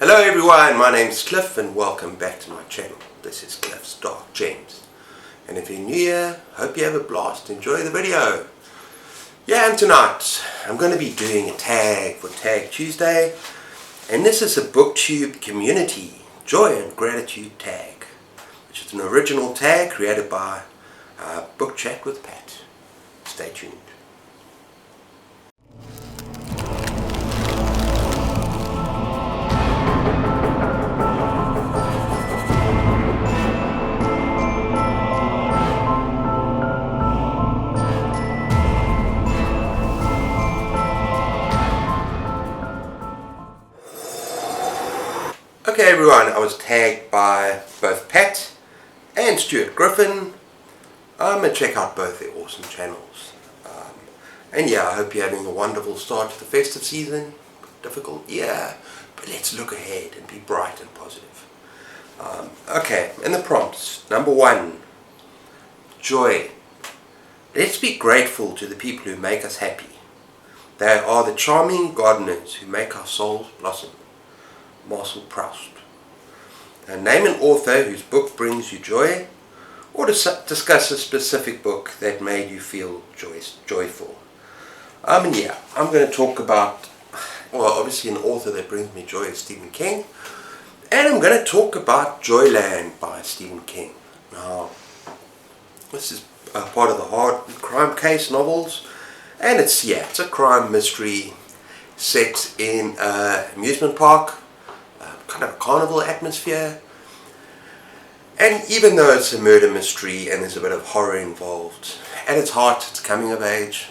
Hello everyone, my name is Cliff and welcome back to my channel. This is Cliff's Dark Gems. And if you're new here, hope you have a blast. Enjoy the video. Yeah, and tonight I'm going to be doing a tag for Tag Tuesday. And this is a Booktube community joy and gratitude tag, which is an original tag created by Book Chat with Pat. Stay tuned. Okay everyone, I was tagged by both Pat and Stuart Griffin. And check out both their awesome channels. And yeah, I hope you're having a wonderful start to the festive season. Difficult, yeah, but let's look ahead and be bright and positive. Okay, and the prompts. Number 1, joy. Let's be grateful to the people who make us happy. They are the charming gardeners who make our souls blossom. Marcel Proust. And name an author whose book brings you joy, or discuss a specific book that made you feel joyful. And yeah, I'm going to talk about, well, obviously an author that brings me joy is Stephen King, and I'm going to talk about Joyland by Stephen King. Now, this is part of the hard crime case novels, and it's a crime mystery set in an amusement park. Kind of a carnival atmosphere, and even though it's a murder mystery and there's a bit of horror involved, at its heart it's coming of age.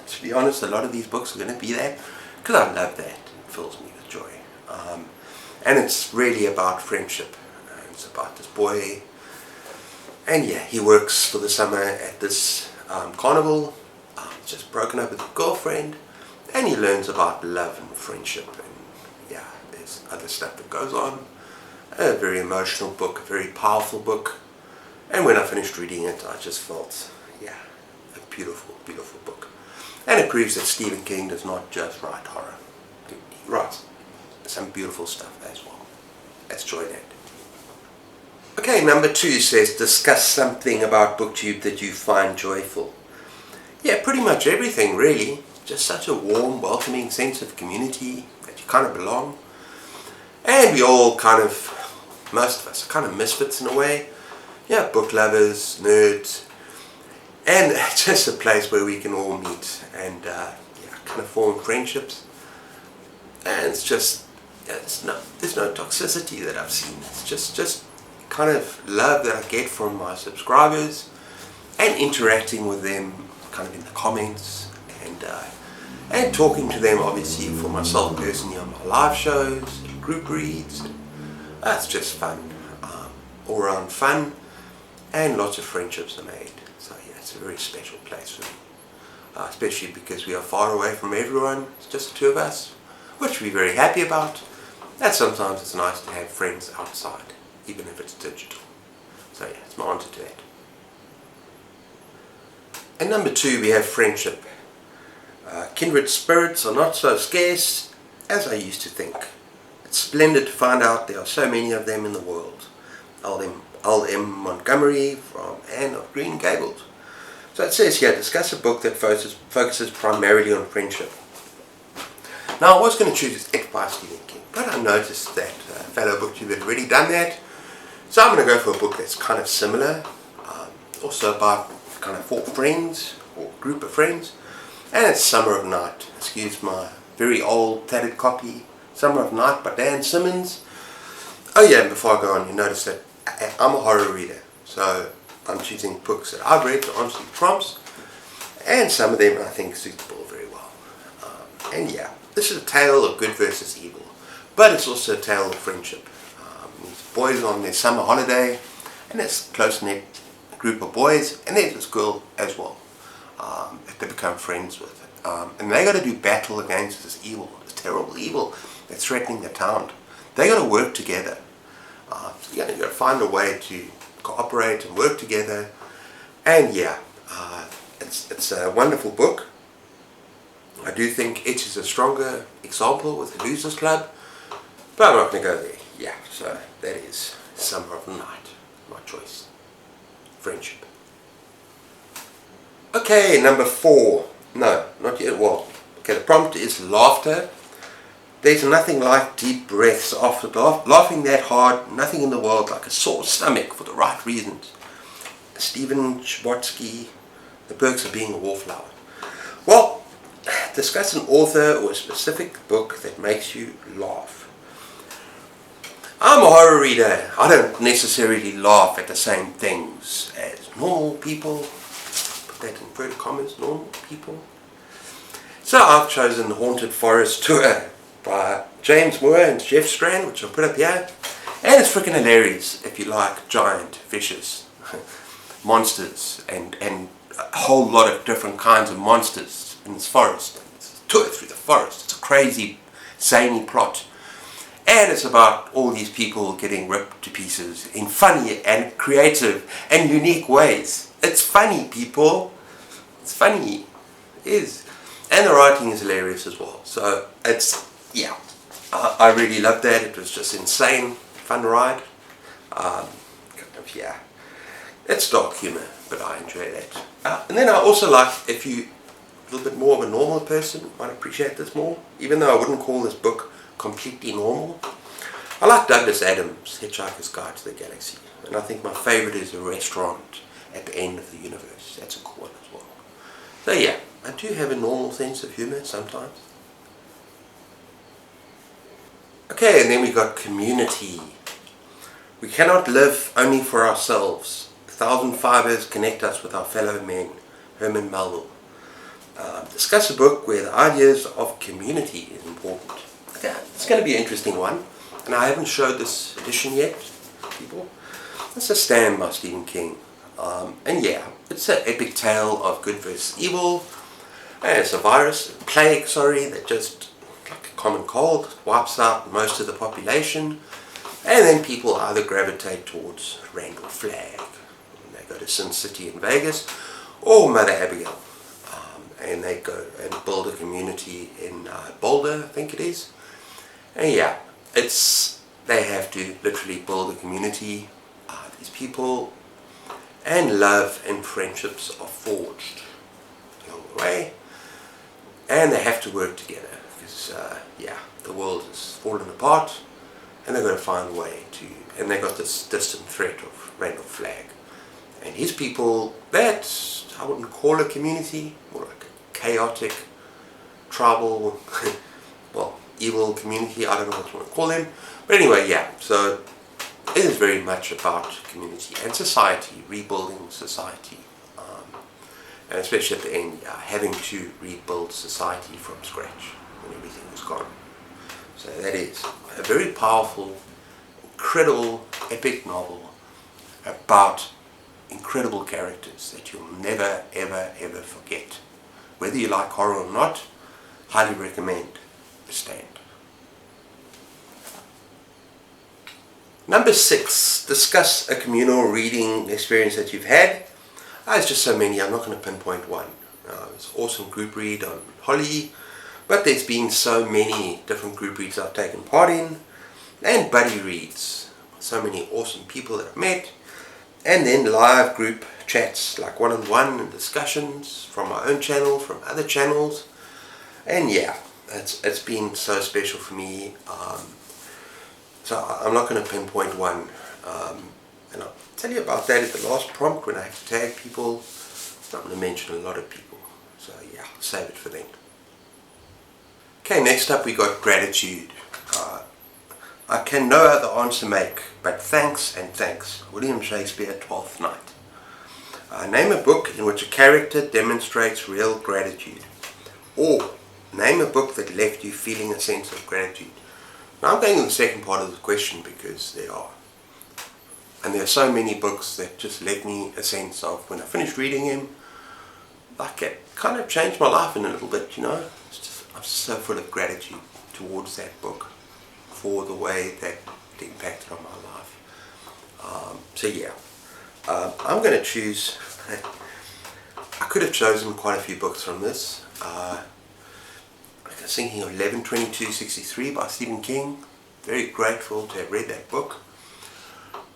To be honest, a lot of these books are going to be that, because I love that. It fills me with joy. And it's really about friendship. It's about this boy, and yeah, he works for the summer at this carnival. He's just broken up with his girlfriend, and he learns about love and friendship. There's other stuff that goes on. A very emotional book, a very powerful book. And when I finished reading it, I just felt, a beautiful, beautiful book. And it proves that Stephen King does not just write horror. He writes some beautiful stuff as well. That's Joyland. Okay, number 2 says, discuss something about Booktube that you find joyful. Yeah, pretty much everything really. Just such a warm, welcoming sense of community that you kind of belong. And we all most of us are kind of misfits in a way. Yeah, book lovers, nerds. And it's just a place where we can all meet and kind of form friendships. And it's just, there's no toxicity that I've seen. It's just kind of love that I get from my subscribers and interacting with them kind of in the comments and talking to them obviously for myself personally on my live shows, group reads. That's just fun, all around fun, and lots of friendships are made. So yeah, it's a very special place for me, especially because we are far away from everyone. It's just the 2 of us, which we're very happy about. And sometimes it's nice to have friends outside, even if it's digital. So yeah, it's my answer to that. And number 2, we have friendship. Kindred spirits are not so scarce as I used to think. It's splendid to find out there are so many of them in the world. L.M. Montgomery from Anne of Green Gables. So it says here, discuss a book that focuses primarily on friendship. Now I was going to choose It by Stephen King, but I noticed that fellow booktube had already done that. So I'm going to go for a book that's kind of similar. Also about kind of 4 friends, or group of friends. And it's Summer of Night. Excuse my very old tattered copy. Summer of Night by Dan Simmons. Oh yeah, and before I go on, you notice that I'm a horror reader. So I'm choosing books that I've read to answer the prompts. And some of them I think suitable very well. And yeah, this is a tale of good versus evil. But it's also a tale of friendship. These boys on their summer holiday. And it's a close-knit group of boys. And there's this girl as well. That they become friends with. And they got to do battle against this evil, this terrible evil that's threatening the town. They got to work together. You got to find a way to cooperate and work together. And yeah, it's a wonderful book. I do think It is a stronger example with the Losers Club. But I'm not going to go there. Yeah, so that is Summer of the Night, my choice. Friendship. Okay, number 4. No, not yet. Well, okay, the prompt is laughter. There's nothing like deep breaths after laughing that hard. Nothing in the world like a sore stomach for the right reasons. Stephen Chbosky, The Perks of Being a Wallflower. Well, discuss an author or a specific book that makes you laugh. I'm a horror reader. I don't necessarily laugh at the same things as normal people. Put that in inverted commas, normal people. So I've chosen The Haunted Forest Tour by James Moore and Jeff Strand, which I'll put up here. And it's freaking hilarious if you like giant, vicious monsters and a whole lot of different kinds of monsters in this forest. It's a tour through the forest. It's a crazy, zany plot. And it's about all these people getting ripped to pieces in funny and creative and unique ways. It's funny, people. It's funny. It is. And the writing is hilarious as well. So it's, yeah, I really loved that. It was just insane, fun ride. Yeah, it's dark humor, but I enjoy that. And then I also like, if you a little bit more of a normal person, might appreciate this more, even though I wouldn't call this book completely normal. I like Douglas Adams' Hitchhiker's Guide to the Galaxy, and I think my favorite is A Restaurant at the End of the Universe. That's a cool one as well. So yeah, I do have a normal sense of humor sometimes. Okay, and then we got Community. We cannot live only for ourselves. 1,000 fibers connect us with our fellow men. Herman Melville. Discuss a book where the ideas of community is important. Okay, it's going to be an interesting one, and I haven't showed this edition yet, people. It's A Stand by Stephen King. And yeah, it's an epic tale of good versus evil. And it's a plague, that just, like a common cold, wipes out most of the population. And then people either gravitate towards Randall Flagg, and they go to Sin City in Vegas, or Mother Abigail. And they go and build a community in Boulder, I think it is. And yeah, they have to literally build a community, these people, and love and friendships are forged along the way, and they have to work together, because yeah, the world is falling apart, and they're going to find a way to, and they got this distant threat of Randall Flagg, and his people, that I wouldn't call a community, more like a chaotic, tribal, well, evil community, I don't know what you want to call them, but anyway, yeah, so it is very much about community and society, rebuilding society, and especially at the end, having to rebuild society from scratch when everything is gone. So that is a very powerful, incredible, epic novel about incredible characters that you'll never, ever, ever forget. Whether you like horror or not, highly recommend A Stand. Number 6, discuss a communal reading experience that you've had. It's just so many, I'm not going to pinpoint one. It's an awesome group read on Holly, but there's been so many different group reads I've taken part in, and buddy reads. So many awesome people that I've met, and then live group chats, like one-on-one and discussions from my own channel, from other channels, and yeah, it's been so special for me. So I'm not going to pinpoint one, and I'll tell you about that at the last prompt when I have to tag people. I'm going to mention a lot of people, so yeah, I'll save it for then. Okay, next up we got gratitude. I can no other answer make, but thanks and thanks. William Shakespeare, Twelfth Night. Name a book in which a character demonstrates real gratitude. Or name a book that left you feeling a sense of gratitude. Now I'm going to the second part of the question because there are. And there are so many books that just left me a sense of, when I finished reading them, like it kind of changed my life in a little bit, you know. I'm so full of gratitude towards that book for the way that it impacted on my life. So yeah, I'm going to choose, I could have chosen quite a few books from this. I was thinking of 11/22/63 by Stephen King. very grateful to have read that book.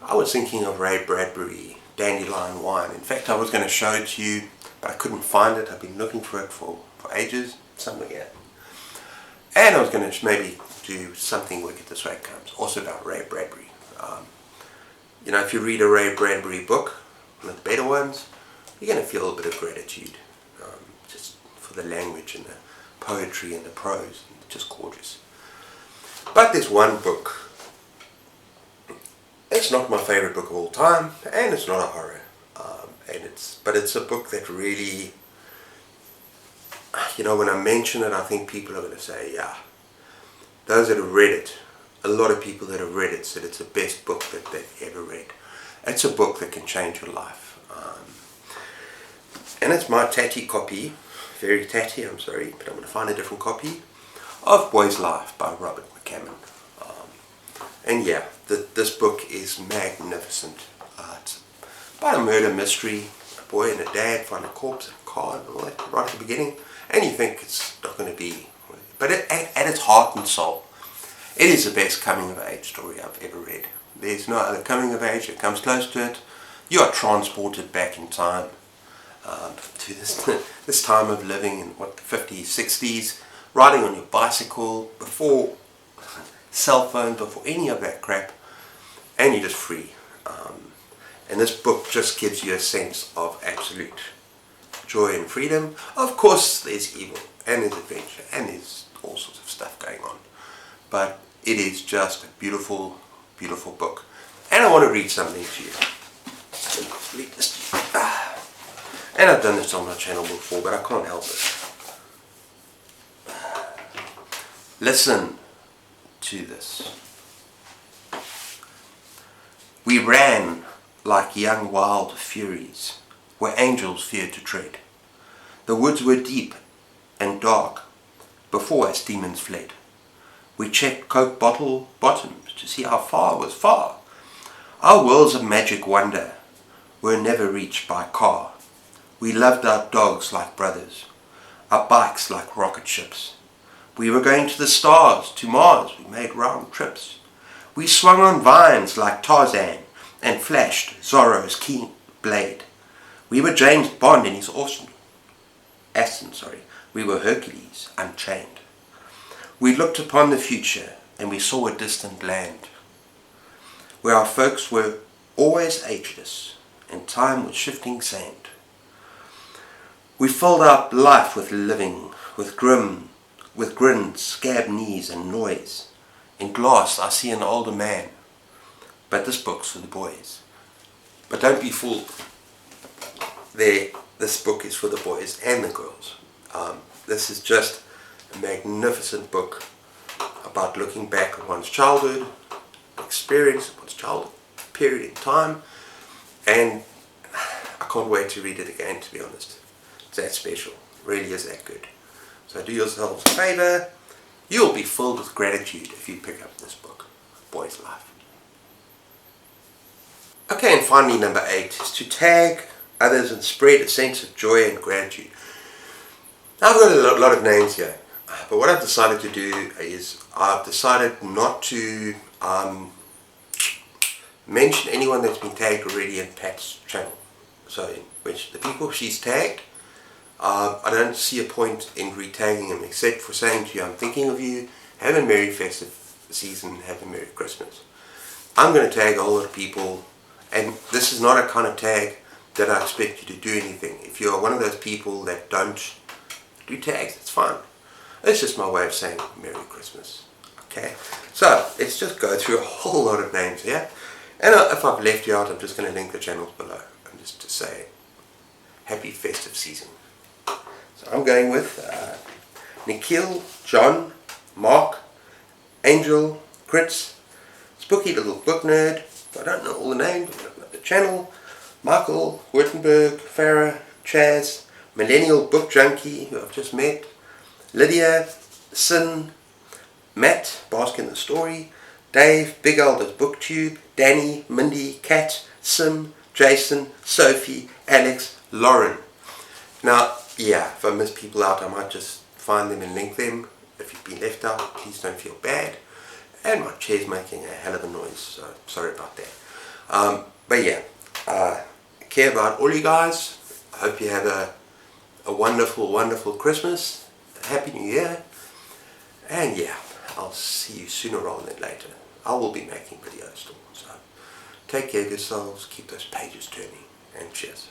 I was thinking of Ray Bradbury, Dandelion Wine. In fact, I was going to show it to you, but I couldn't find it. I've been looking for it for ages, somewhere here. And I was going to maybe do Something Wicked This Way Comes, also about Ray Bradbury. You know, if you read a Ray Bradbury book, one of the better ones, you're going to feel a bit of gratitude, just for the language and the poetry and the prose, just gorgeous. But there's one book. It's not my favorite book of all time, and it's not a horror. But it's a book that really, you know, when I mention it, I think people are going to say, yeah. Those that have read it, a lot of people that have read it said it's the best book that they've ever read. It's a book that can change your life. And it's my tatty copy, very tatty, I'm sorry, but I'm going to find a different copy, of Boy's Life by Robert McCammon. And yeah, this book is magnificent. It's about a murder mystery. A boy and a dad find a corpse in a car and all that right at the beginning. And you think it's not going to be, but at its heart and soul, it is the best coming of age story I've ever read. There's no other coming of age that comes close to it. You are transported back in time to this time of living in what, the 50s, 60s, riding on your bicycle, before cell phones, before any of that crap, and you're just free. And this book just gives you a sense of absolute joy and freedom. Of course there's evil, and there's adventure, and there's all sorts of stuff going on. But it is just a beautiful, beautiful book. And I want to read something to you. Read this to you. And I've done this on my channel before, but I can't help it. Listen to this. We ran like young wild furies, where angels feared to tread. The woods were deep and dark, before us demons fled. We checked Coke bottle bottoms to see how far was far. Our worlds of magic wonder were never reached by car. We loved our dogs like brothers, our bikes like rocket ships. We were going to the stars, to Mars, we made round trips. We swung on vines like Tarzan and flashed Zorro's keen blade. We were James Bond in his Aston. We were Hercules unchained. We looked upon the future and we saw a distant land, where our folks were always ageless and time was shifting sand. We filled up life with living, with grins, scabbed knees and noise. In glass I see an older man, but this book's for the boys. But don't be fooled. This book is for the boys and the girls. This is just a magnificent book about looking back on one's childhood, experience, one's childhood period in time, and I can't wait to read it again, to be honest. It's that special, really is that good. So do yourselves a favour, you'll be filled with gratitude if you pick up this book, Boy's Life. Okay, and finally number 8 is to tag others and spread a sense of joy and gratitude. Now I've got a lot of names here, but what I've decided to do is I've decided not to mention anyone that's been tagged already in Pat's channel. So which the people she's tagged, I don't see a point in re-tagging them except for saying to you, I'm thinking of you, have a merry festive season, have a merry Christmas. I'm going to tag a whole lot of people, and this is not a kind of tag that I expect you to do anything. If you're one of those people that don't do tags, it's fine. It's just my way of saying Merry Christmas. Okay, so let's just go through a whole lot of names here, and if I've left you out, I'm just going to link the channels below and just to say happy festive season. So I'm going with Nikhil, John, Mark, Angel, Crits, Spooky Little Book Nerd, I don't know all the names, but I know the channel, Michael, Wurtenberg, Farah, Chaz, Millennial Book Junkie, who I've just met, Lydia, Sin, Matt, Basking the Story, Dave, Big Alders Booktube, Danny, Mindy, Kat, Sim, Jason, Sophie, Alex, Lauren. Now, yeah, if I miss people out, I might just find them and link them. If you've been left out, please don't feel bad. And my chair's making a hell of a noise, so sorry about that. But yeah, care about all you guys. I hope you have a wonderful, wonderful Christmas. Happy New Year. And yeah, I'll see you sooner rather than later. I will be making videos still. So take care of yourselves, keep those pages turning, and cheers.